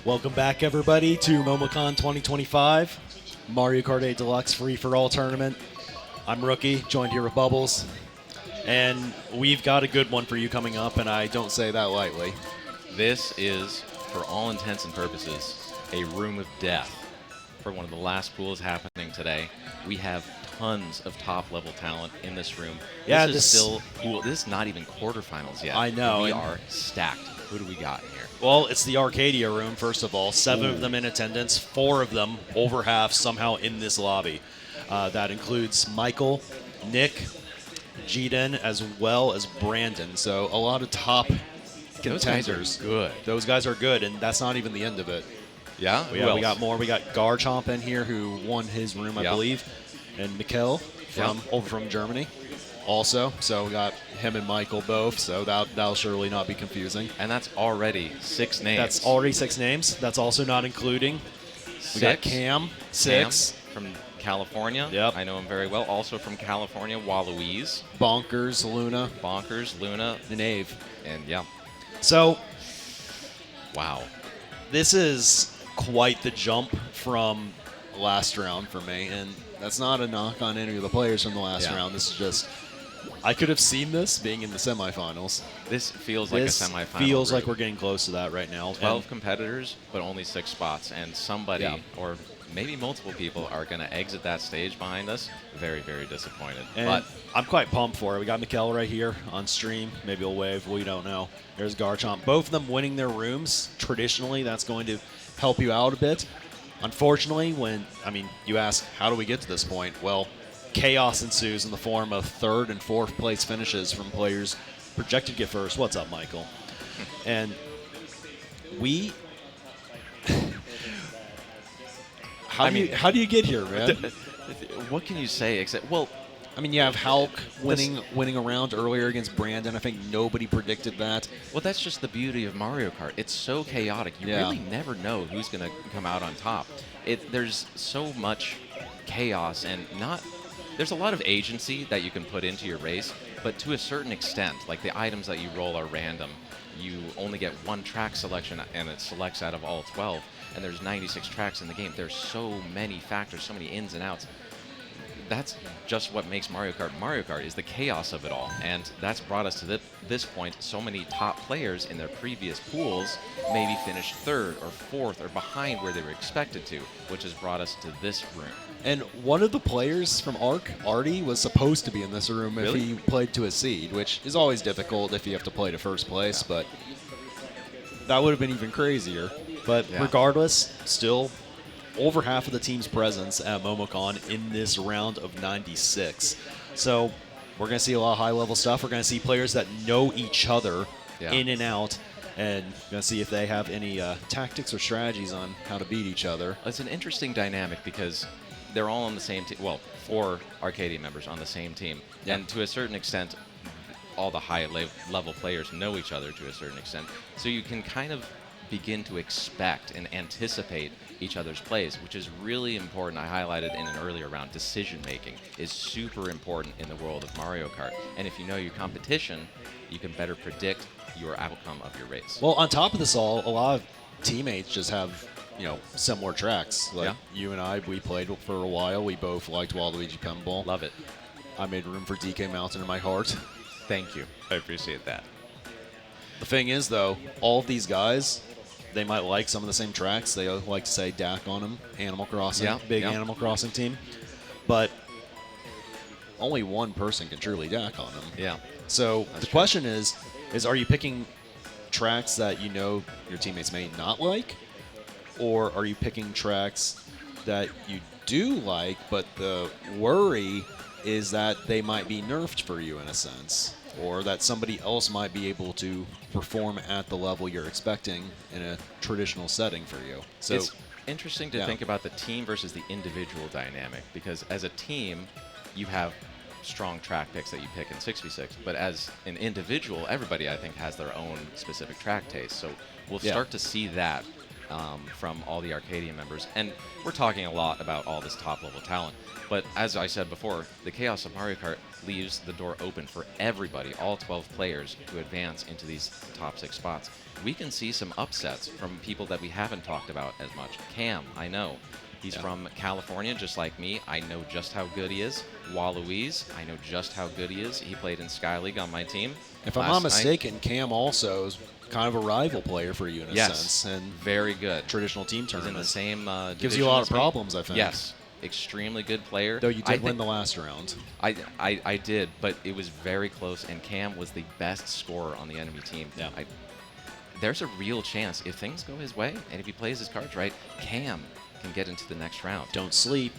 Welcome back, everybody, to Momocon 2025, Mario Kart 8 Deluxe Free-for-All Tournament. I'm Rookie, joined here with Bubbles, and we've got a good one for you coming up, and I don't say that lightly. This is, for all intents and purposes, a room of death for one of the last pools happening today. We have tons of top-level talent in this room. Yeah, this is still cool. This is not even quarterfinals yet. I know. We are stacked. Who do we got in here? Well, it's the Arcadia room, first of all. 7 of them in attendance, 4 of them, over half, somehow in this lobby. That includes Michael, Nick, gdin, as well as Brandon. So a lot of top contenders. Those guys are good. Those guys are good, and that's not even the end of it. Yeah? We got more. We got Garchomp in here, who won his room, I believe, and MicheL over from Germany also. So we got him and Michael both, so that'll surely not be confusing. And that's already 6 names. That's already 6 names. That's also not including. We got Cam, 6. Cam from California. Yep. I know him very well. Also from California, Walouise. BonkeRs, Lunaaa. BonkeRs, Lunaaa. The Knave. And yeah. So, wow. This is quite the jump from last round for me, and that's not a knock on any of the players from the last round. This is just, I could have seen this being in the semifinals. This feels like a semifinal. Feels like we're getting close to that right now. 12 competitors, but only 6 spots, and somebody or maybe multiple people are going to exit that stage behind us. Very, very disappointed. But I'm quite pumped for it. We got MicheL right here on stream. Maybe he'll wave. We don't know. There's Garchomp. Both of them winning their rooms. Traditionally, that's going to help you out a bit. Unfortunately, you ask, how do we get to this point? Well, chaos ensues in the form of 3rd and 4th place finishes from players projected to get first. What's up, Michael? And we... How do you get here, man? What can you say except, well, I mean, you have Hulk winning a round earlier against Brandon. I think nobody predicted that. Well, that's just the beauty of Mario Kart. It's so chaotic. You really never know who's going to come out on top. There's so much chaos and there's a lot of agency that you can put into your race, but to a certain extent, like the items that you roll are random. You only get 1 track selection, and it selects out of all 12, and there's 96 tracks in the game. There's so many factors, so many ins and outs. That's just what makes Mario Kart is the chaos of it all, and that's brought us to this point. So many top players in their previous pools maybe finished 3rd or 4th or behind where they were expected to, which has brought us to this room. And one of the players from ARC, Artie, was supposed to be in this room if he played to a seed, which is always difficult if you have to play to first place, but that would have been even crazier. But regardless, still over half of the team's presence at Momocon in this round of 96. So we're going to see a lot of high-level stuff. We're going to see players that know each other in and out, and we're going to see if they have any tactics or strategies on how to beat each other. It's an interesting dynamic because they're all on the same team. Well, 4 Arcadia members on the same team. And to a certain extent, all the high-level players know each other to a certain extent. So you can kind of begin to expect and anticipate each other's plays, which is really important. I highlighted in an earlier round, decision-making is super important in the world of Mario Kart. And if you know your competition, you can better predict your outcome of your race. Well, on top of this all, a lot of teammates just have, similar tracks. Like you and I, we played for a while. We both liked Waluigi Pinball. Love it. I made room for DK Mountain in my heart. Thank you. I appreciate that. The thing is, though, all of these guys, they might like some of the same tracks. They like to say DAC on them, Animal Crossing, big Animal Crossing team. But only one person can truly DAC on them. Yeah. So the question is are you picking tracks that you know your teammates may not like? Or are you picking tracks that you do like, but the worry is that they might be nerfed for you in a sense? Or that somebody else might be able to perform at the level you're expecting in a traditional setting for you. So it's interesting to think about the team versus the individual dynamic, because as a team, you have strong track picks that you pick in 6v6, but as an individual, everybody, I think, has their own specific track taste. So we'll start to see that from all the Arcadia members. And we're talking a lot about all this top-level talent. But as I said before, the Chaos of Mario Kart leaves the door open for everybody, all 12 players, to advance into these top 6 spots. We can see some upsets from people that we haven't talked about as much. Cam, I know. He's from California, just like me. I know just how good he is. Walouise, I know just how good he is. He played in Sky League on my team. If I'm not mistaken, Cam also is kind of a rival player for you in a sense. And very good. Traditional team tournaments. He's in the same gives you a lot of problems, I think. Yes. Extremely good player. Though you did win the last round. I did, but it was very close, and Cam was the best scorer on the enemy team. Yeah. There's a real chance, if things go his way, and if he plays his cards right, Cam can get into the next round. Don't sleep.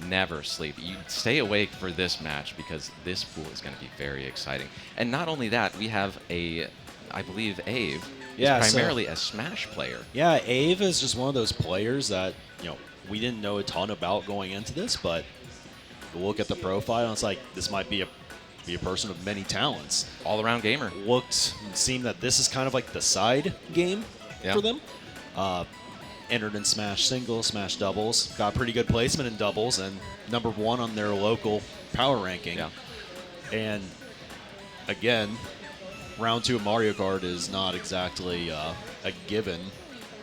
Never sleep. You stay awake for this match because this pool is going to be very exciting. And not only that, we have I believe Ave is primarily a Smash player. Yeah, Ave is just one of those players that, we didn't know a ton about going into this, but you look at the profile and it's like, this might be a person of many talents. All-around gamer. Seemed that this is kind of like the side game for them. Entered in Smash singles, Smash doubles, got pretty good placement in doubles, and #1 on their local power ranking. Yeah. And again, round 2 of Mario Kart is not exactly a given,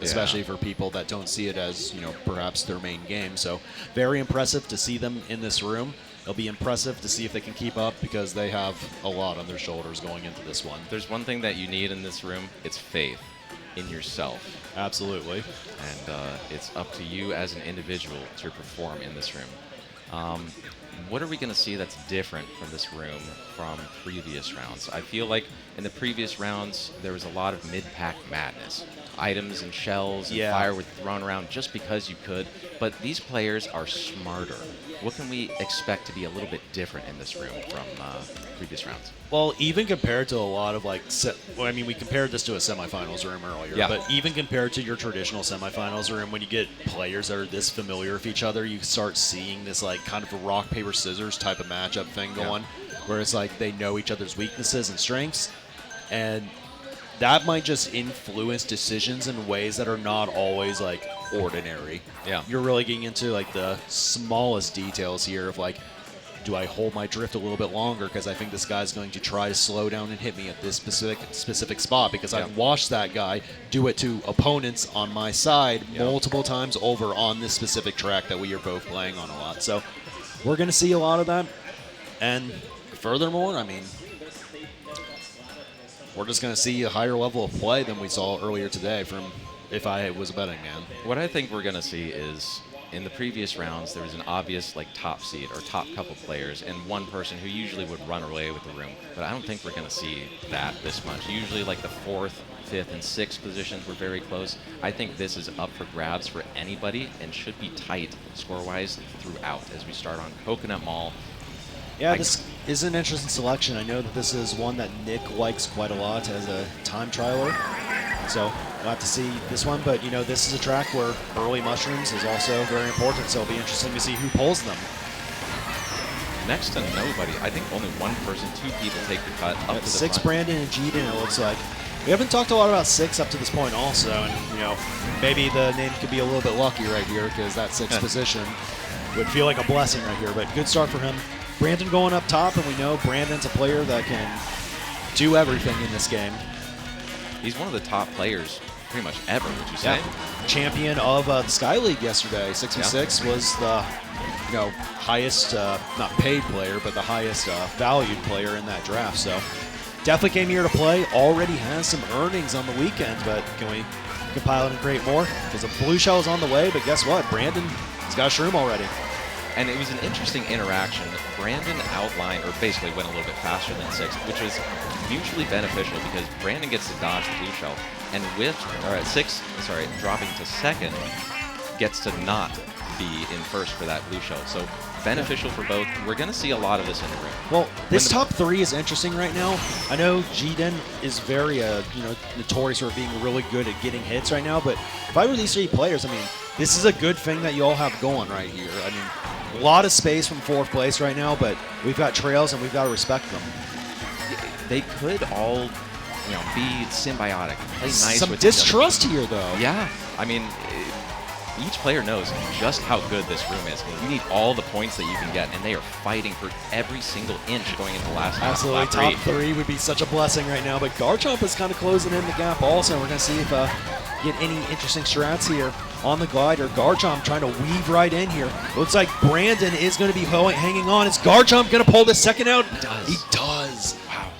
especially for people that don't see it as, perhaps their main game. So very impressive to see them in this room. It'll be impressive to see if they can keep up because they have a lot on their shoulders going into this one. There's one thing that you need in this room. It's faith in yourself. Absolutely. And it's up to you as an individual to perform in this room. What are we going to see that's different from this room from previous rounds? I feel like in the previous rounds, there was a lot of mid-pack madness. Items and shells and fire were thrown around just because you could, but these players are smarter. What can we expect to be a little bit different in this room from previous rounds? Well, even compared to a lot of we compared this to a semifinals room earlier, but even compared to your traditional semifinals room, when you get players that are this familiar with each other, you start seeing this kind of a rock, paper, scissors type of matchup thing going, where it's like they know each other's weaknesses and strengths, and that might just influence decisions in ways that are not always ordinary. Yeah. You're really getting into the smallest details here of do I hold my drift a little bit longer because I think this guy's going to try to slow down and hit me at this specific spot because I've watched that guy do it to opponents on my side multiple times over on this specific track that we are both playing on a lot. So we're going to see a lot of that. And furthermore, we're just going to see a higher level of play than we saw earlier today from if I was a betting man. What I think we're going to see is, in the previous rounds, there was an obvious top seed or top couple players and one person who usually would run away with the room. But I don't think we're going to see that this much. Usually the 4th, 5th, and 6th positions were very close. I think this is up for grabs for anybody and should be tight score-wise throughout as we start on Coconut Mall. Yeah, this is an interesting selection. I know that this is one that Nick likes quite a lot as a time trialer. So we'll have to see this one. But, this is a track where early mushrooms is also very important. So it'll be interesting to see who pulls them. Next to nobody. I think only one person, 2 people take the cut up to the 6 front. Brandon and gdin, it looks like. We haven't talked a lot about 6 up to this point also. And, maybe the name could be a little bit lucky right here because that 6th position would feel like a blessing right here. But good start for him. Brandon going up top, and we know Brandon's a player that can do everything in this game. He's one of the top players pretty much ever, would you say? Yeah. Champion of the Sky League yesterday. 6v6 was the highest, not paid player, but the highest valued player in that draft. So definitely came here to play. Already has some earnings on the weekend, but can we compile and create more? Because the blue shell is on the way, but guess what? Brandon has got a shroom already. And it was an interesting interaction. Brandon outlined, or basically went a little bit faster than 6, which was mutually beneficial because Brandon gets to dodge the blue shell, and with 6, dropping to 2nd, gets to not be in 1st for that blue shell. So beneficial for both. We're going to see a lot of this in the room. Well, this top 3 is interesting right now. I know gdin is very notorious for being really good at getting hits right now, but if I were these 3 players, this is a good thing that you all have going right here. A lot of space from 4th place right now, but we've got trails and we've got to respect them. They could all be symbiotic, play nice Some with distrust here, though. Yeah, I mean, each player knows just how good this room is. You need all the points that you can get, and they are fighting for every single inch going into last Absolutely, top three would be such a blessing right now, but Garchomp is kind of closing in the gap also. We're going to see if get any interesting strats here on the glider. Garchomp trying to weave right in here. Looks like Brandon is going to be hanging on. Is Garchomp going to pull the second out? He does. Wow.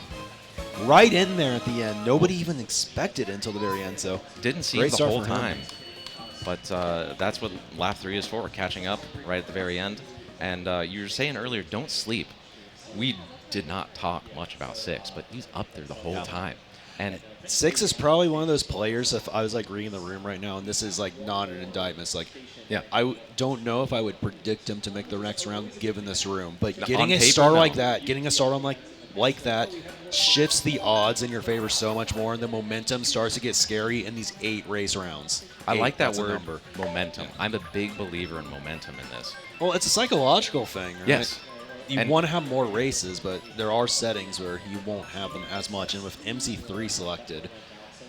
Right in there at the end. Nobody even expected it until the very end. So didn't see it the whole time. But that's what lap 3 is for, catching up right at the very end. And you were saying earlier, don't sleep. We did not talk much about 6, but he's up there the whole time. And 6 is probably one of those players, if I was like reading the room right now, and this is like not an indictment, it's like, I don't know if I would predict him to make the next round given this room. But getting a star like that, getting a star on like that shifts the odds in your favor so much more, and the momentum starts to get scary in these 8 race rounds. I like that word, momentum. I'm a big believer in momentum in this. Well, it's a psychological thing, right? Yes. You want to have more races, but there are settings where you won't have them as much. And with MC3 selected,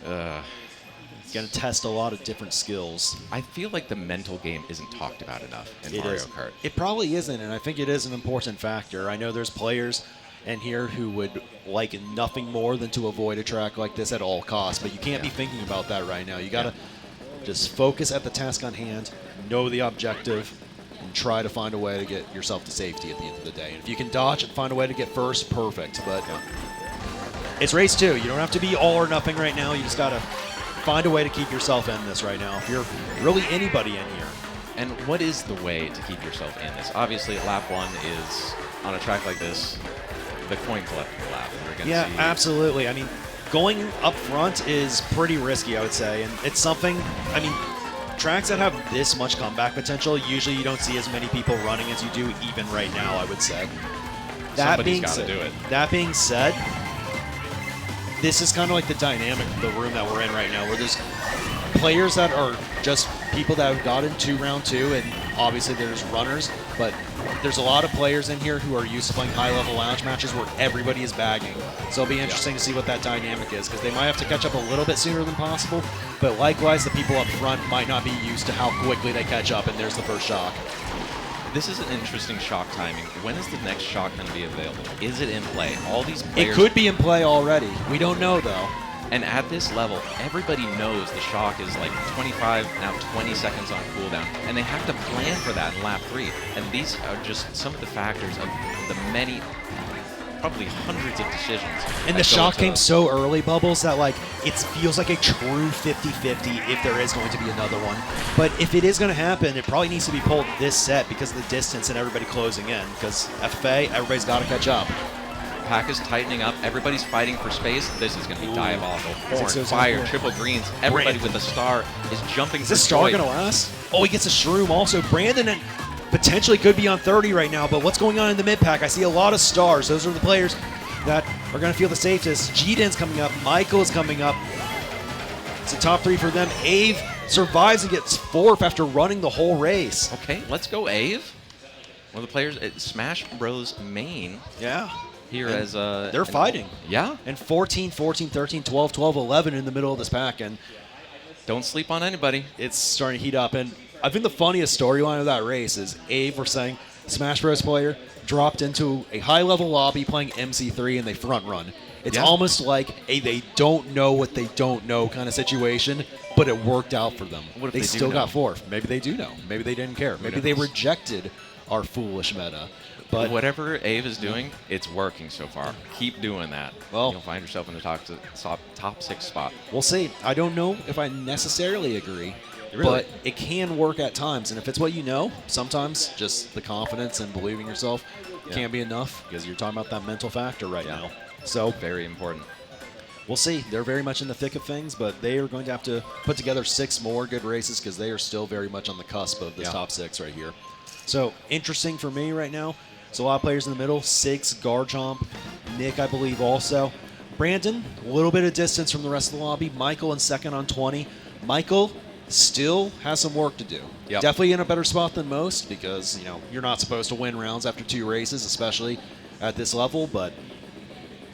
it's going to test a lot of different skills. I feel like the mental game isn't talked about enough in Mario Kart. It probably isn't, and I think it is an important factor. I know there's players in here who would like nothing more than to avoid a track like this at all costs, but you can't be thinking about that right now. You got to just focus at the task on hand, know the objective, and try to find a way to get yourself to safety at the end of the day. And if you can dodge and find a way to get first, perfect. But it's race 2. You don't have to be all or nothing right now. You just got to find a way to keep yourself in this right now. If you're really anybody in here. And what is the way to keep yourself in this? Obviously, lap 1 is, on a track like this, the coin collecting lap. Yeah, absolutely. I mean, going up front is pretty risky, I would say. And it's something, I mean, tracks that have this much comeback potential, usually you don't see as many people running as you do even right now, I would say. Somebody's got to do it. That being said, this is kind of like the dynamic of the room that we're in right now, where there's players that are just people that have gotten to round 2, and obviously there's runners, but there's a lot of players in here who are used to playing high-level lounge matches where everybody is bagging. So it'll be interesting to see what that dynamic is, because they might have to catch up a little bit sooner than possible, but likewise, the people up front might not be used to how quickly they catch up, and there's the first shock. This is an interesting shock timing. When is the next shock going to be available? Is it in play? All these players... It could be in play already. We don't know, though. And at this level, everybody knows the shock is like 25, now 20 seconds on cooldown. And they have to plan for that in lap 3. And these are just some of the factors of the many, probably hundreds of decisions. And the shock came so early, Bubbles, that like it feels like a true 50-50 if there is going to be another one. But if it is going to happen, it probably needs to be pulled this set because of the distance and everybody closing in. Because FFA, everybody's got to catch up. Pack is tightening up. Everybody's fighting for space. This is going to be diabolical. Horn, fire, triple greens. Everybody with a star is jumping. Is this star going to last? Oh, he gets a shroom also. Brandon and potentially could be on 30 right now, but what's going on in the mid pack? I see a lot of stars. Those are the players that are going to feel the safest. gdin's coming up. MicheL is coming up. It's a top 3 for them. Ave survives and gets 4th after running the whole race. Okay, let's go Ave. One of the players at Smash Bros. Main. Yeah. Here and as they're fighting. Yeah. And 14, 14, 13, 12, 12, 11 in the middle of this pack. And don't sleep on anybody. It's starting to heat up. And I think the funniest storyline of that race is Ave, we're saying, Smash Bros. Player, dropped into a high-level lobby playing MC3, and they front run. It's almost like a they don't know what they don't know kind of situation, but it worked out for them. What if they still got 4th. Maybe they do know. Maybe they didn't care. Maybe they rejected our foolish meta. But whatever Ave is doing, it's working so far. Keep doing that. Well, you'll find yourself in the top 6 spot. We'll see. I don't know if I necessarily agree, but it can work at times. And if it's what you know, sometimes just the confidence and believing yourself can't be enough because you're talking about that mental factor right now. So very important. We'll see. They're very much in the thick of things, but they are going to have to put together 6 more good races because they are still very much on the cusp of this top 6 right here. So interesting for me right now. There's a lot of players in the middle. 6, Garchomp, Nick, I believe, also. Brandon, a little bit of distance from the rest of the lobby. MicheL in second on 20. MicheL still has some work to do. Definitely in a better spot than most because, you know, you're not supposed to win rounds after 2 races, especially at this level, but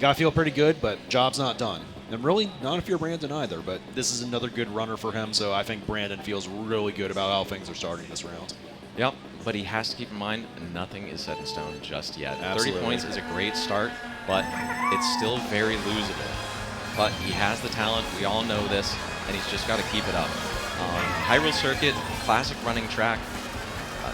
got to feel pretty good, but job's not done. And really, not if you're Brandon either, but this is another good runner for him, so I think Brandon feels really good about how things are starting this round. Yep, but he has to keep in mind nothing is set in stone just yet. Absolutely. 30 points is a great start, but it's still very losable. But he has the talent, we all know this, and he's just got to keep it up. Hyrule Circuit, classic running track.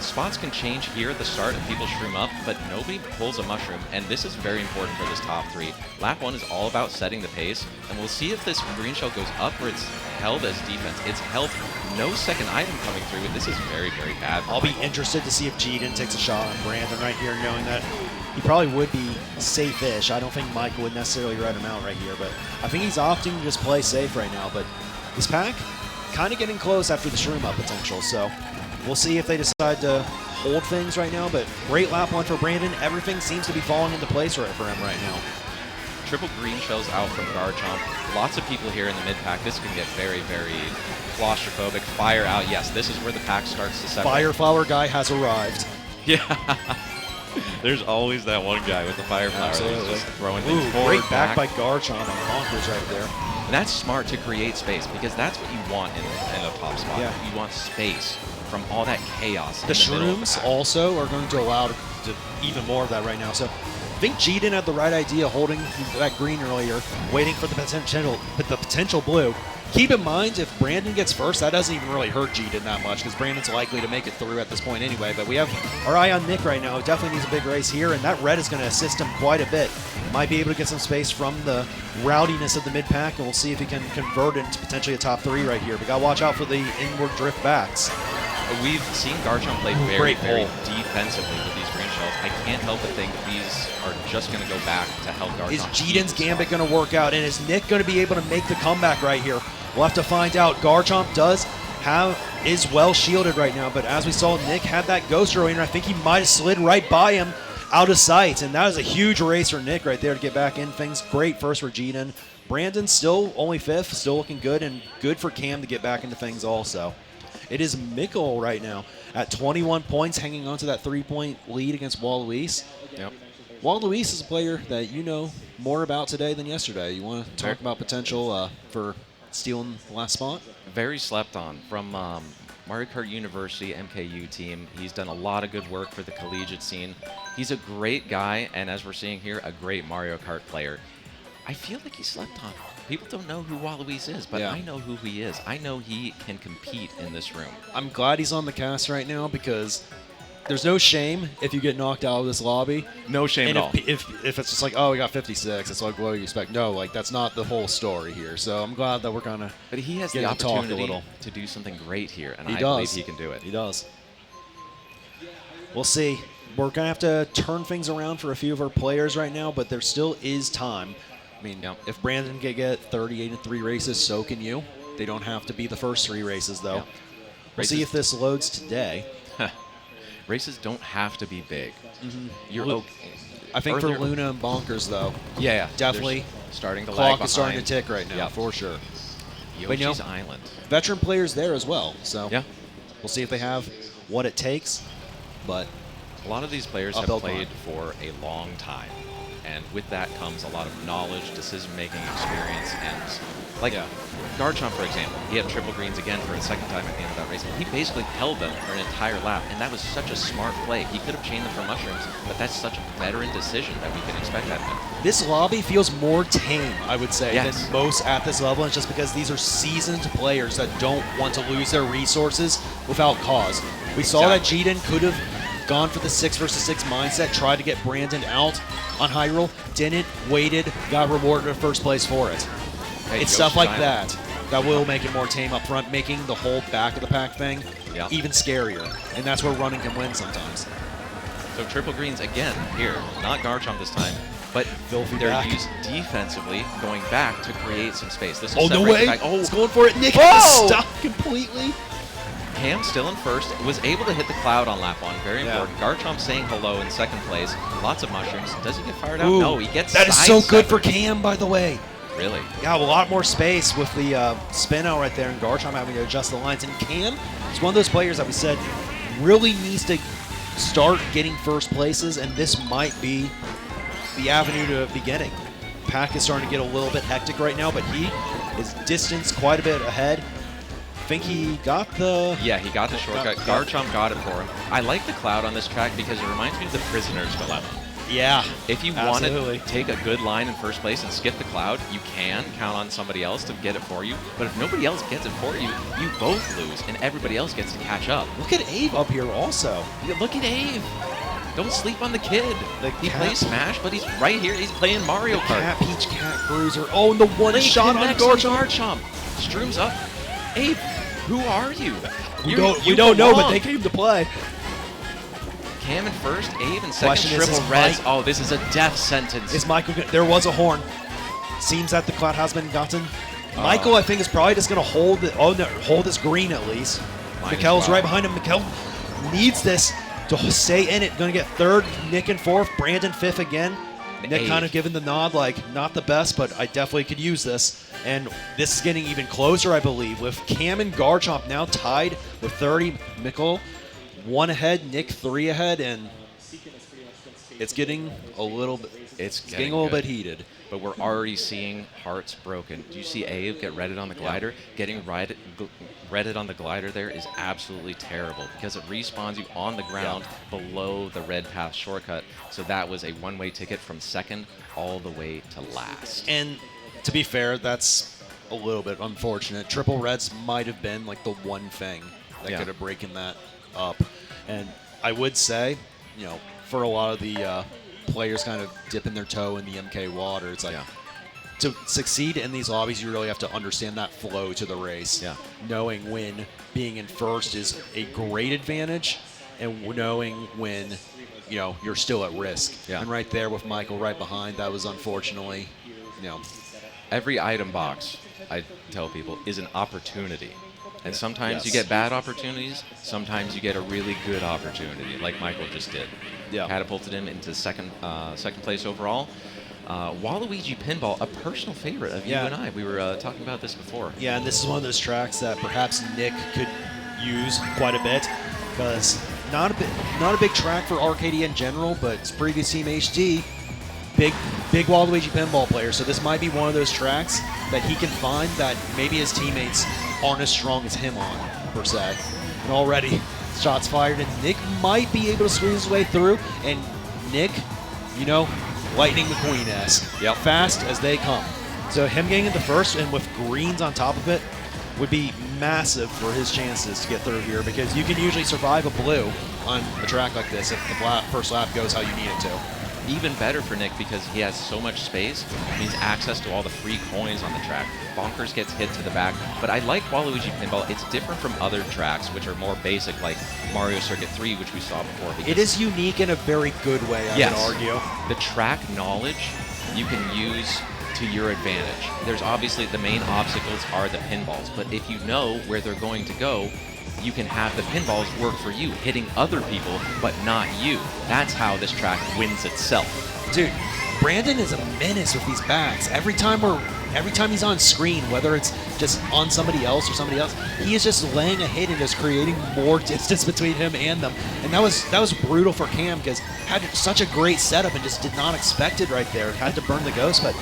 Spots can change here at the start and people shroom up, but nobody pulls a mushroom, and this is very important for this top 3. Lap 1 is all about setting the pace, and we'll see if this green shell goes up or it's held as defense. It's held, no second item coming through, and this is very, very bad. I'll be interested to see if gdin takes a shot on Brandon right here, knowing that he probably would be safe-ish. I don't think Mike would necessarily red him out right here, but I think he's opting to just play safe right now. But this pack kind of getting close after the shroom up potential, so we'll see if they decide to hold things right now. But great lap 1 for Brandon. Everything seems to be falling into place right for him right now. Triple green shells out from Garchomp. Lots of people here in the mid-pack. This can get very, very claustrophobic. Fire out. Yes, this is where the pack starts to separate. Fire flower guy has arrived. Yeah. There's always that one guy with the fire flower. Absolutely. Just throwing things forward, great back by Garchomp and BonkeRs right there. And that's smart to create space, because that's what you want in a top spot. Yeah. You want space from all that chaos. The shrooms also are going to allow to even more of that right now. So I think gdin had the right idea holding that green earlier, waiting for the potential blue. Keep in mind, if Brandon gets first, that doesn't even really hurt gdin that much, because Brandon's likely to make it through at this point anyway. But we have our eye on Nick right now. He definitely needs a big race here, and that red is going to assist him quite a bit. Might be able to get some space from the rowdiness of the mid-pack, and we'll see if he can convert into potentially a top 3 right here. We got to watch out for the inward drift backs. We've seen Garchomp play very defensively with these green shells. I can't help but think these are just going to go back to help Garchomp. Is gdin's gambit going to work out, and is Nick going to be able to make the comeback right here? We'll have to find out. Garchomp is well shielded right now, but as we saw, Nick had that ghost earlier, and I think he might have slid right by him out of sight, and that was a huge race for Nick right there to get back in things. Great first for gdin. Brandon still only 5th, still looking good, and good for Cam to get back into things also. It is MicheL right now at 21 points, hanging on to that 3-point lead against Walouise. Yep. Walouise is a player that you know more about today than yesterday. You want to talk about potential for stealing the last spot? Very slept on from Mario Kart University MKU team. He's done a lot of good work for the collegiate scene. He's a great guy, and as we're seeing here, a great Mario Kart player. I feel like he slept on. People don't know who Walouise is, but I know who he is. I know he can compete in this room. I'm glad he's on the cast right now, because there's no shame if you get knocked out of this lobby. No shame and at all. If it's just like, oh, we got 56, it's like, what do you expect? No, like, that's not the whole story here. So I'm glad that we're kind of But he has the opportunity to do something great here, and I believe he can do it. He does. We'll see. We're going to have to turn things around for a few of our players right now, but there still is time. I mean, if Brandon can get 38 in 3 races, so can you. They don't have to be the first 3 races, though. Yeah. We'll see if this loads today. Races don't have to be big. Mm-hmm. You're okay. I think for Lunaaa and BonkeRs, though, definitely starting to lag clock behind. is starting to tick right now, for sure. Yoshi's Island. Veteran players there as well, so yeah, we'll see if they have what it takes. But a lot of these players have played for a long time, and with that comes a lot of knowledge, decision-making experience, and like Garchomp, for example, he had triple greens again for a second time at the end of that race. He basically held them for an entire lap, and that was such a smart play. He could have chained them for mushrooms, but that's such a veteran decision that we can expect out of him. This lobby feels more tame, I would say, than most at this level. It's just because these are seasoned players that don't want to lose their resources without cause. We saw that gdin could have gone for the 6 versus 6 mindset, tried to get Brandon out on Hyrule, didn't, waited, got rewarded in first place for it. Hey, it's stuff like that will make it more tame up front, making the whole back of the pack thing even scarier. And that's where running can win sometimes. So triple greens again here, not Garchomp this time, but they're used defensively, going back to create some space. This will no way! Oh, it's going for it. Nick has to stop completely. Cam still in first, was able to hit the cloud on lap 1, very important. Garchomp saying hello in second place, lots of mushrooms. Does he get fired out? No, he gets That is so good for Cam, by the way. Really? Yeah, a lot more space with the spin out right there, and Garchomp having to adjust the lines. And Cam is one of those players that we said really needs to start getting first places, and this might be the avenue to beginning. pack is starting to get a little bit hectic right now, but he is distanced quite a bit ahead. I think he got the... Yeah, he got the shortcut. Garchomp got it for him. I like the cloud on this track because it reminds me of the Prisoner's Dilemma. Yeah, if you want to take a good line in first place and skip the cloud, you can count on somebody else to get it for you. But if nobody else gets it for you, you both lose, and everybody else gets to catch up. Look at Abe up here also. Yeah, look at Abe. Don't sleep on the kid. He plays Smash, but he's right here. He's playing Mario Kart. Cat Peach Cat Cruiser. Oh, and the one shot on Garchomp. Streams up. Abe, who are you? We don't know, but they came to play. Cam in first, Abe in second, Triple Reds. Oh, this is a death sentence. Is Michael? There was a horn. Seems that the cloud has been gotten. Michael, I think, is probably just going to hold it. Oh no, hold this green at least. MicheL's right behind him. MicheL needs this to stay in it. Going to get third. Nick in fourth. Brandon fifth again. Nick kind of giving the nod, like not the best, but I definitely could use this. And this is getting even closer, I believe, with Cam and Garchomp now tied with 30. MicheL 1 ahead, Nick 3 ahead, and it's getting a little bit. It's getting a little bit heated. But we're already seeing hearts broken. Do you see Abe get redded on the glider? Yeah. Getting redded on the glider there is absolutely terrible because it respawns you on the ground below the red path shortcut. So that was a one-way ticket from second all the way to last. And to be fair, that's a little bit unfortunate. Triple Reds might have been like the one thing that could have broken that up. And I would say, you know, for a lot of the players kind of dipping their toe in the MK water, it's like to succeed in these lobbies, you really have to understand that flow to the race. Yeah. Knowing when being in first is a great advantage and knowing when, you know, you're still at risk. Yeah. And right there with MicheL right behind, that was unfortunately, you know. Every item box, I tell people, is an opportunity. And sometimes you get bad opportunities. Sometimes you get a really good opportunity, like MicheL just did. Yeah. Catapulted him into second place overall. Waluigi Pinball, a personal favorite of you and I. We were talking about this before. Yeah, and this is one of those tracks that perhaps Nick could use quite a bit because not a big track for Arcadia in general, but it's previous Team HD. Big Waluigi Pinball player, so this might be one of those tracks that he can find that maybe his teammates aren't as strong as him on, per se. And already, shots fired, and Nick might be able to squeeze his way through, and Nick, you know, Lightning McQueen-esque. Fast as they come. So him getting into first, and with greens on top of it, would be massive for his chances to get through here, because you can usually survive a blue on a track like this if the first lap goes how you need it to. Even better for Nick because he has so much space. It means access to all the free coins on the track. BonkeRs gets hit to the back. But I like Waluigi Pinball. It's different from other tracks, which are more basic, like Mario Circuit 3, which we saw before. It is unique in a very good way, I would argue. The track knowledge you can use to your advantage. There's obviously the main obstacles are the pinballs, but if you know where they're going to go, you can have the pinballs work for you, hitting other people, but not you. That's how this track wins itself. Dude, Brandon is a menace with these bats. Every time he's on screen, whether it's just on somebody else or somebody else, he is just laying a hit and just creating more distance between him and them. And that was brutal for Cam because had such a great setup and just did not expect it right there. Had to burn the ghost, but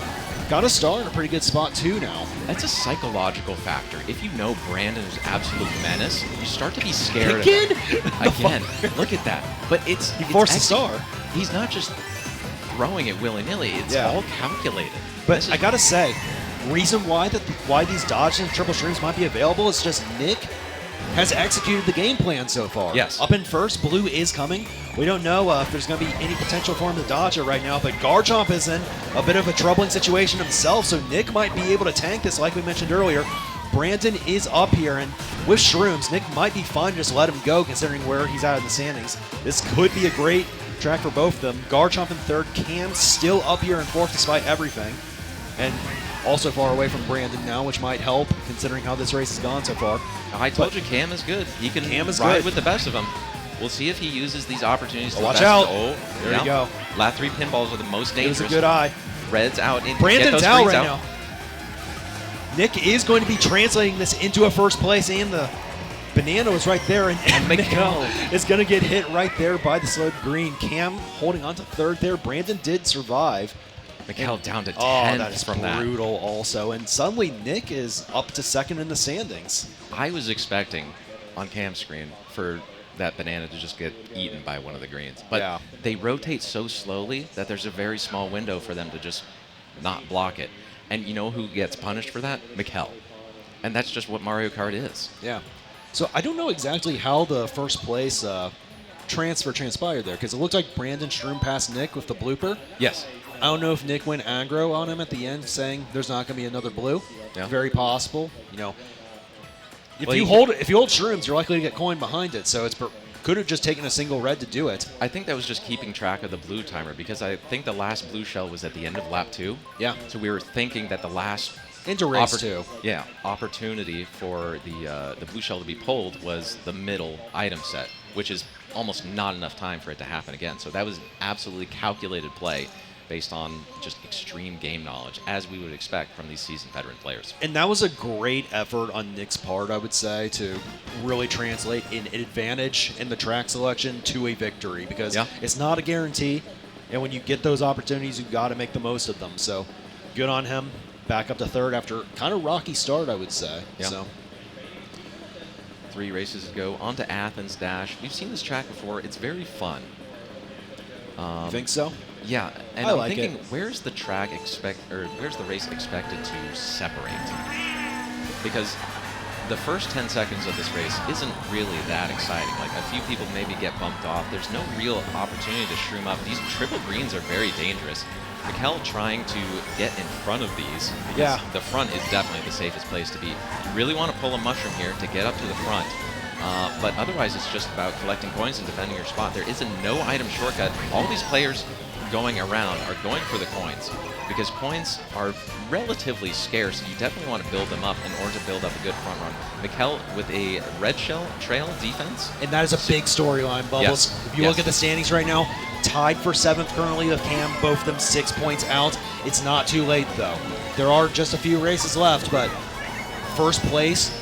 got a star in a pretty good spot too now. That's a psychological factor. If you know Brandon is absolute menace, you start to be scared of him. Again, look at that. But he forced the star. He's not just throwing it willy-nilly. It's all calculated. But I gotta say, reason why these dodges and triple streams might be available is just Nick has executed the game plan so far. Yes. Up in first, blue is coming. We don't know if there's going to be any potential for him to dodge it right now, but Garchomp is in a bit of a troubling situation himself, so Nick might be able to tank this like we mentioned earlier. Brandon is up here, and with Shrooms, Nick might be fine to just let him go considering where he's at in the standings. This could be a great track for both of them. Garchomp in third, Cam still up here in fourth despite everything. And also far away from Brandon now, which might help considering how this race has gone so far. I told you Cam is good. He can ride with the best of them. We'll see if he uses these opportunities to watch out. Oh, there you go. Last three pinballs are the most dangerous. It was a good eye. Red's out. Brandon's out right now. Nick is going to be translating this into a first place, and the banana was right there, and MicheL is going to get hit right there by the slowed green. Cam holding on to third there. Brandon did survive. MicheL down to 10 Oh, that is from that. brutal also. And suddenly Nick is up to second in the standings. I was expecting on cam screen for that banana to just get eaten by one of the greens. But Yeah. they rotate so slowly that there's a very small window for them to just not block it. And you know who gets punished for that? MicheL. And that's just what Mario Kart is. Yeah. So I don't know exactly how the first place transfer transpired there, because it looked like Brandon Stroom passed Nick with the blooper. Yes. I don't know if Nick went aggro on him at the end, saying there's not going to be another blue. Yeah. Very possible. You know, if Well, you hold Shrooms, you're likely to get coin behind it. So could have just taken a single red to do it. I think that was just keeping track of the blue timer because I think the last blue shell was at the end of lap 2. Yeah. So we were thinking that the last Into race 2. Yeah, opportunity for the blue shell to be pulled was the middle item set, which is almost not enough time for it to happen again. So that was absolutely calculated play based on just extreme game knowledge, as we would expect from these seasoned veteran players. And that was a great effort on Nick's part, I would say, to really translate an advantage in the track selection to a victory, because it's not a guarantee. And when you get those opportunities, you've got to make the most of them. So good on him. Back up to third after kind of rocky start, I would say. Yeah. So 3 races to go. On to Athens Dash. We've seen this track before. It's very fun. You think so? Yeah, and I I'm like thinking, it. where's the race expected to separate? Because the first 10 seconds of this race isn't really that exciting. Like, a few people maybe get bumped off. There's no real opportunity to shroom up. These triple greens are very dangerous. MicheL trying to get in front of these, because the front is definitely the safest place to be. You really want to pull a mushroom here to get up to the front. But otherwise, it's just about collecting coins and defending your spot. There is a no-item shortcut. All these players going around are going for the coins, because coins are relatively scarce. You definitely want to build them up in order to build up a good front run. MicheL with a red shell trail defense. And that is a big storyline, Bubbles. Yes. If you look at the standings right now, tied for 7th currently with Cam, both of them 6 points out. It's not too late, though. There are just a few races left, but first place,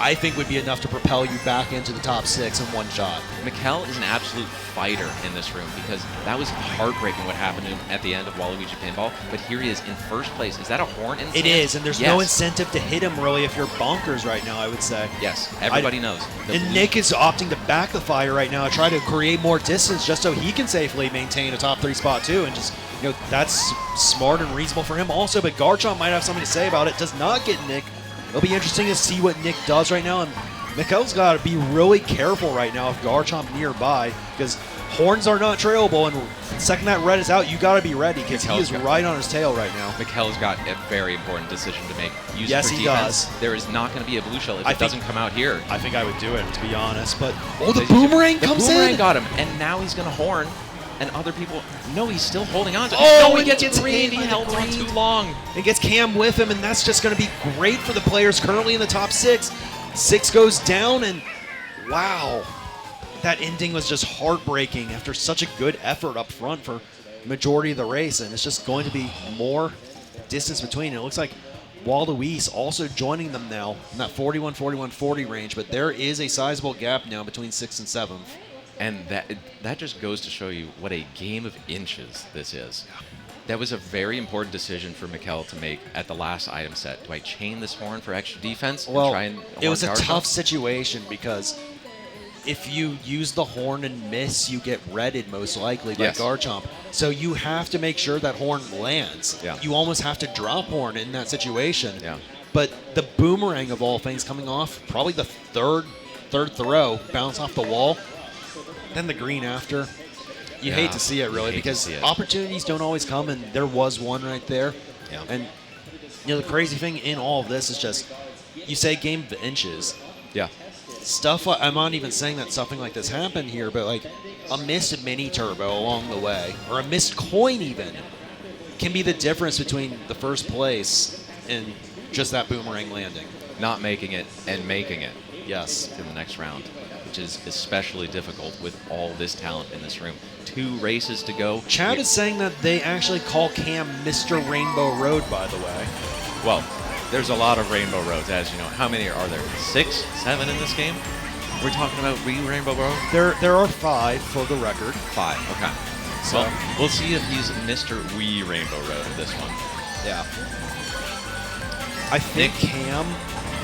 I think, would be enough to propel you back into the top 6 in one shot. MicheL is an absolute fighter in this room, because that was heartbreaking what happened to him at the end of Walouise Pinball. But here he is in first place. Is that a horn in the It stand? is, and there's no incentive to hit him, really, if you're BonkeRs right now, I would say. Yes, everybody knows. And Nick is opting to back the fire right now, try to create more distance just so he can safely maintain a top 3 spot, too. And just, you know, that's smart and reasonable for him also. But Garchomp might have something to say about it. Does not get Nick. It'll be interesting to see what Nick does right now. And MicheL's got to be really careful right now if Garchomp nearby, because horns are not trailable, and the second that red is out, you got to be ready, because he is right on his tail right now. MicheL's got a very important decision to make. Use Yes, for he defense. does. There is not going to be a blue shell if it doesn't come out here. I think I would do it, to be honest. But the boomerang comes in. The boomerang got him, and now he's going to horn. And other people, no, he's still holding on to it. Oh, no, he and gets green. He held on too long. It gets Cam with him, and that's just going to be great for the players currently in the top 6. 6 goes down, and wow. That ending was just heartbreaking after such a good effort up front for the majority of the race, and it's just going to be more distance between. And it looks like Walouise also joining them now in that 41-41-40 range, but there is a sizable gap now between 6th and 7th. And that just goes to show you what a game of inches this is. That was a very important decision for MicheL to make at the last item set. Do I chain this horn for extra defense? Well, and try and it was a Garchomp? tough situation, because if you use the horn and miss, you get redded most likely by Garchomp. So you have to make sure that horn lands. Yeah. You almost have to drop horn in that situation. Yeah. But the boomerang of all things coming off, probably the third throw, bounce off the wall, then the green after. You hate to see it, really, because opportunities don't always come, and there was one right there. Yeah. And you know, the crazy thing in all of this is just, you say game of inches. Yeah. Stuff, I'm not even saying that something like this happened here, but like a missed mini turbo along the way, or a missed coin even, can be the difference between the first place and just that boomerang landing. Not making it and making it. Yes. In the next round, which is especially difficult with all this talent in this room. 2 races to go. Chad is saying that they actually call Cam Mr. Rainbow Road, by the way. Well, there's a lot of Rainbow Roads, as you know. How many are there? 6, 7 in this game? We're talking about Rainbow Road? There are 5 for the record. 5, okay. So well, we'll see if he's Mr. Wee Rainbow Road in this one. yeah. I think Cam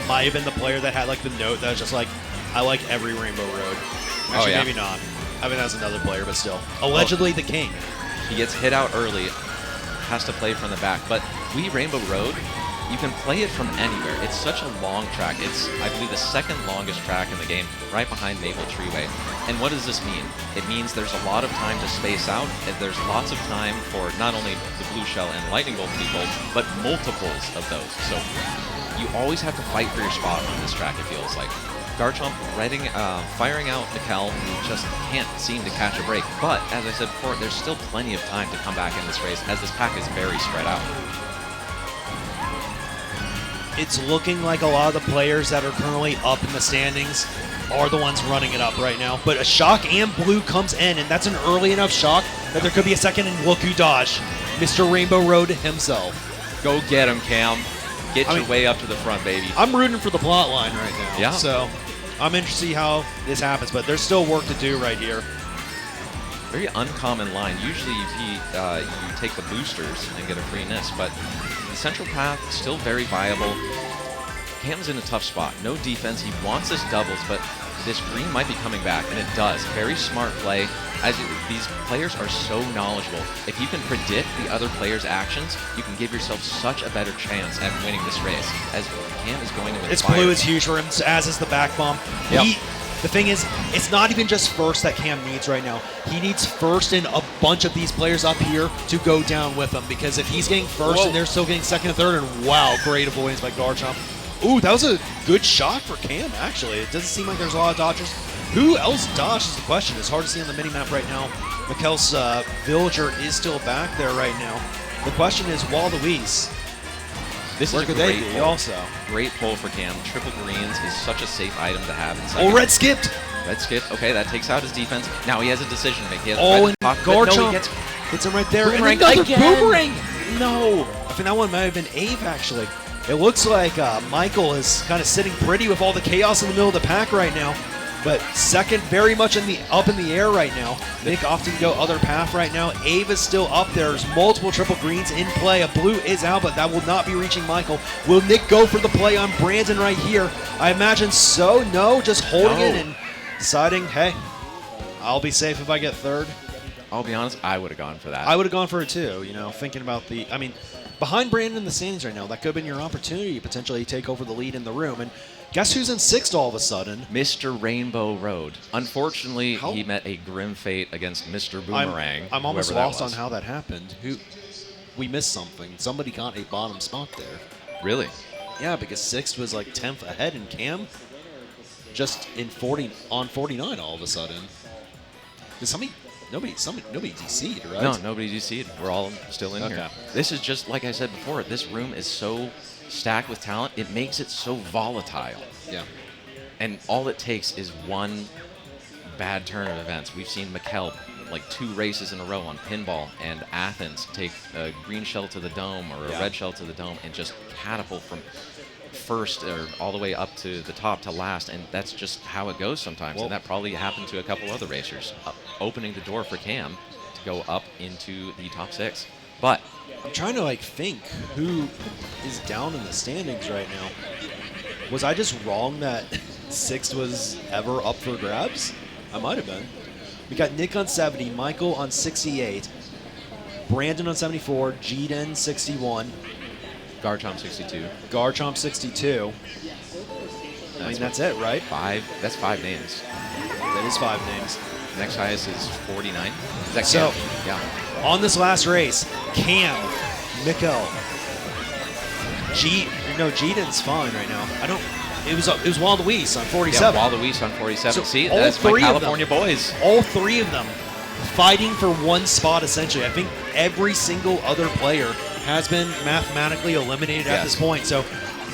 might have been the player that had like the note that was just like, I like every Rainbow Road. Actually, yeah. maybe not. I mean, that's another player, but still. Allegedly the king. He gets hit out early, has to play from the back. But Wee Rainbow Road, you can play it from anywhere. It's such a long track. It's, I believe, the second longest track in the game, right behind Maple Treeway. And what does this mean? It means there's a lot of time to space out, and there's lots of time for not only the Blue Shell and Lightning Bolt to be pulled, but multiples of those. So you always have to fight for your spot on this track, it feels like. Garchomp firing out MicheL, who just can't seem to catch a break. But, as I said before, there's still plenty of time to come back in this race, as this pack is very spread out. It's looking like a lot of the players that are currently up in the standings are the ones running it up right now. But a shock and blue comes in, and that's an early enough shock that there could be a second, and look who dodged. Mr. Rainbow Road himself. Go get him, Cam. Get your way up to the front, baby. I'm rooting for the plot line right now. Yeah. So I'm interested to see how this happens, but there's still work to do right here. Very uncommon line. Usually you take the boosters and get a free nest, but the central path still very viable. Cam's in a tough spot. No defense. He wants his doubles, but this green might be coming back, and it does. Very smart play. These players are so knowledgeable. If you can predict the other players' actions, you can give yourself such a better chance at winning this race. As Cam is going in with This fire. blue is huge for him, as is the back bomb. Yep. The thing is, it's not even just first that Cam needs right now. He needs first and a bunch of these players up here to go down with him, because if he's getting first and they're still getting second and third, and wow, great avoidance by Garchomp. Ooh, that was a good shot for Cam, actually. It doesn't seem like there's a lot of dodgers. Who else dodged is the question. It's hard to see on the minimap right now. MicheL's villager is still back there right now. The question is, Walouise. This Where is could a they great be pull. also? Great pull for Cam. Triple greens is such a safe item to have in Oh, second. red skipped. Red skip. Okay, that takes out his defense. Now he has a decision to make. He has Oh, red and pocket, but no, Garchomp he gets hits him right there. Boomerang And another again. boomerang. no. I think that one might have been Ave, actually. It looks like MicheL is kind of sitting pretty with all the chaos in the middle of the pack right now. But second, very much up in the air right now. Nick opting to go other path right now. Ave is still up there. There's multiple triple greens in play. A blue is out, but that will not be reaching MicheL. Will Nick go for the play on Brandon right here? I imagine so. No, just holding it and deciding, hey, I'll be safe if I get third. I'll be honest, I would have gone for that. I would have gone for it too, thinking about behind Brandon in the standings right now, that could have been your opportunity to potentially take over the lead in the room. And guess who's in sixth all of a sudden? Mr. Rainbow Road. Unfortunately, he met a grim fate against Mr. Boomerang. I'm almost whoever that lost on was. how that happened. We missed something. Somebody got a bottom spot there. Really? Yeah, because sixth was like 10th ahead, and Cam just on 49 all of a sudden. Did nobody DC'd, right? No, nobody DC'd. We're all still in here. This is just, like I said before, this room is so stacked with talent, it makes it so volatile. Yeah. And all it takes is one bad turn of events. We've seen MicheL, like 2 races in a row on Pinball and Athens, take a green shell to the dome or a red shell to the dome and just catapult from first or all the way up to the top to last, and that's just how it goes sometimes. Well, and that probably happened to a couple other racers, opening the door for Cam to go up into the top 6. But I'm trying to think who is down in the standings right now. Was I just wrong that sixth was ever up for grabs? I might have been. We got Nick on 70, MicheL on 68, Brandon on 74, gdin 61, Garchomp 62. Garchomp 62. That's it, right? 5. That's 5 names. That is 5 names. Next highest is 49. Is that So, Cam? Yeah. on this last race, Cam, MicheL, gdin's fine right now. It was Walouise on 47. Yeah, Walouise on 47. So See, all that's my 3 of them- California boys. All 3 of them fighting for one spot, essentially. I think every single other player has been mathematically eliminated at this point. So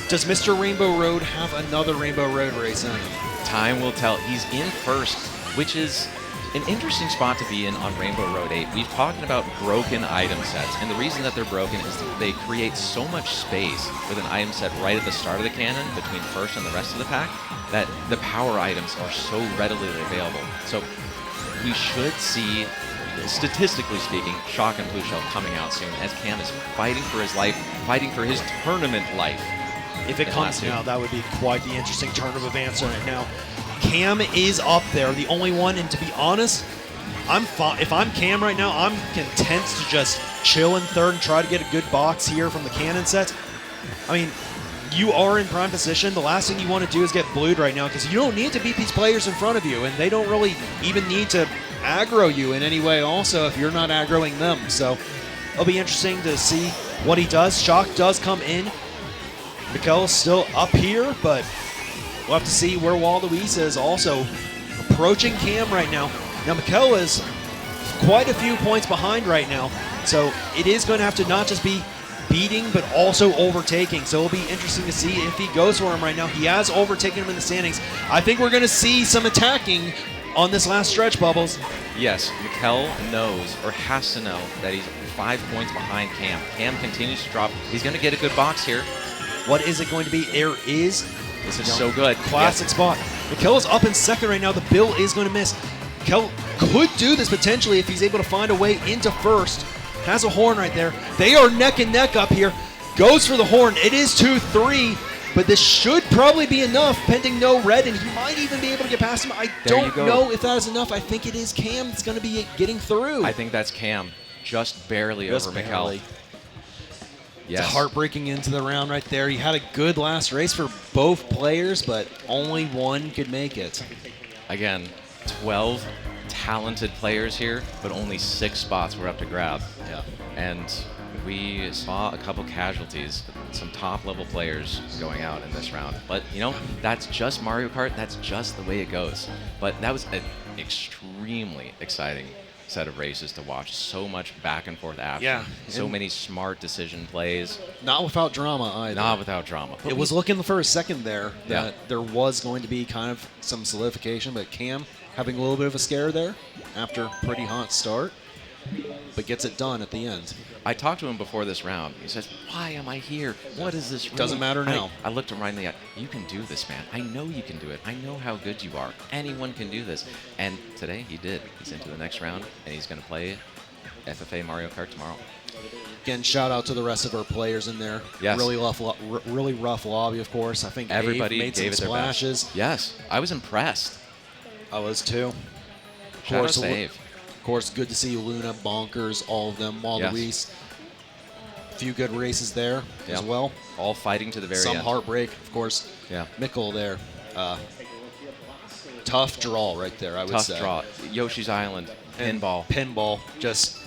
does Mr. Rainbow Road have another Rainbow Road race in him? Time will tell. He's in first, which is an interesting spot to be in on Rainbow Road 8. We've talked about broken item sets, and the reason that they're broken is that they create so much space with an item set right at the start of the cannon between first and the rest of the pack that the power items are so readily available. So we should see statistically speaking, Shock and Blue Shell coming out soon as Cam is fighting for his life, fighting for his tournament life. If it comes now, that would be quite the interesting turn of events right now. Cam is up there, the only one, and to be honest, if I'm Cam right now, I'm content to just chill in third and try to get a good box here from the cannon sets. I mean, you are in prime position. The last thing you want to do is get blued right now because you don't need to beat these players in front of you, and they don't really even need to aggro you in any way also if you're not aggroing them. So it'll be interesting to see what he does. Shock does come in. MicheL is still up here, but we'll have to see where Walouise is also approaching Cam right now. Now, MicheL is quite a few points behind right now, so it is going to have to not just be beating, but also overtaking. So it'll be interesting to see if he goes for him right now. He has overtaken him in the standings. I think we're going to see some attacking on this last stretch, Bubbles. Yes, MicheL knows, or has to know, that he's 5 points behind Cam. Cam continues to drop. He's going to get a good box here. What is it going to be? This is so good. Classic spot. MicheL is up in second right now. The bill is going to miss. MicheL could do this potentially if he's able to find a way into first. Has a horn right there. They are neck and neck up here. Goes for the horn. It is 2-3, but this should probably be enough, pending no red, and he might even be able to get past him. I don't know if that is enough. I think it is Cam that's going to be getting through. I think that's Cam, just barely over MicheL. Yes. It's a heartbreaking into the round right there. He had a good last race for both players, but only one could make it. Again, 12 talented players here, but only 6 spots were up to grab. Yeah. And we saw a couple casualties, some top-level players going out in this round. But, you know, that's just Mario Kart. That's just the way it goes. But that was an extremely exciting set of races to watch. So much back and forth action. Yeah. So many smart decision plays. Not without drama either. Not without drama. It was looking for a second there that there was going to be kind of some solidification, but Cam having a little bit of a scare there after a pretty hot start, but gets it done at the end. I talked to him before this round. He says, "Why am I here? What is this room?" Doesn't matter now. I looked him right in the eye. You can do this, man. I know you can do it. I know how good you are. Anyone can do this. And today he did. He's into the next round, and he's going to play FFA Mario Kart tomorrow. Again, shout out to the rest of our players in there. Yes. Really rough lobby, of course. I think everybody made gave some it their best. splashes. Yes, I was impressed. I was too. Shout out save. Of course, good to see Lunaaa, BonkeRs, all of them. Walouise. A few good races there as well. All fighting to the very end. end. Some heartbreak, of course. Yeah. MicheL there. Tough draw right there, I would say. Tough draw. Yoshi's Island. Pinball. Pinball just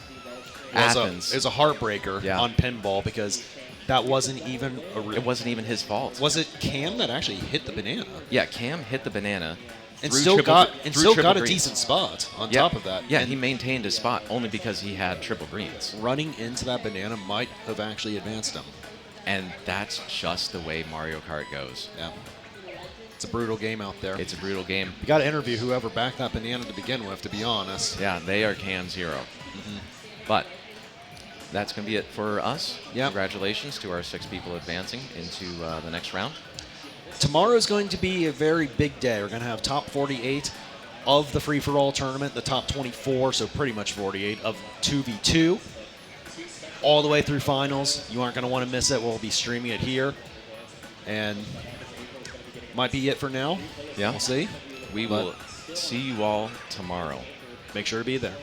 Athens. is a heartbreaker on pinball because that wasn't even it wasn't even his fault. Was it Cam that actually hit the banana? Yeah, Cam hit the banana. And still got a decent spot on top of that. Yeah, and he maintained his spot only because he had triple greens. Running into that banana might have actually advanced him. And that's just the way Mario Kart goes. Yeah. It's a brutal game out there. It's a brutal game. You got to interview whoever backed that banana to begin with, to be honest. Yeah, they are Cam's hero. But that's going to be it for us. Yep. Congratulations to our 6 people advancing into the next round. Tomorrow is going to be a very big day. We're going to have top 48 of the free-for-all tournament, the top 24, so pretty much 48 of 2v2, all the way through finals. You aren't going to want to miss it. We'll be streaming it here, and might be it for now. Yeah. We'll see. We will see you all tomorrow. Make sure to be there.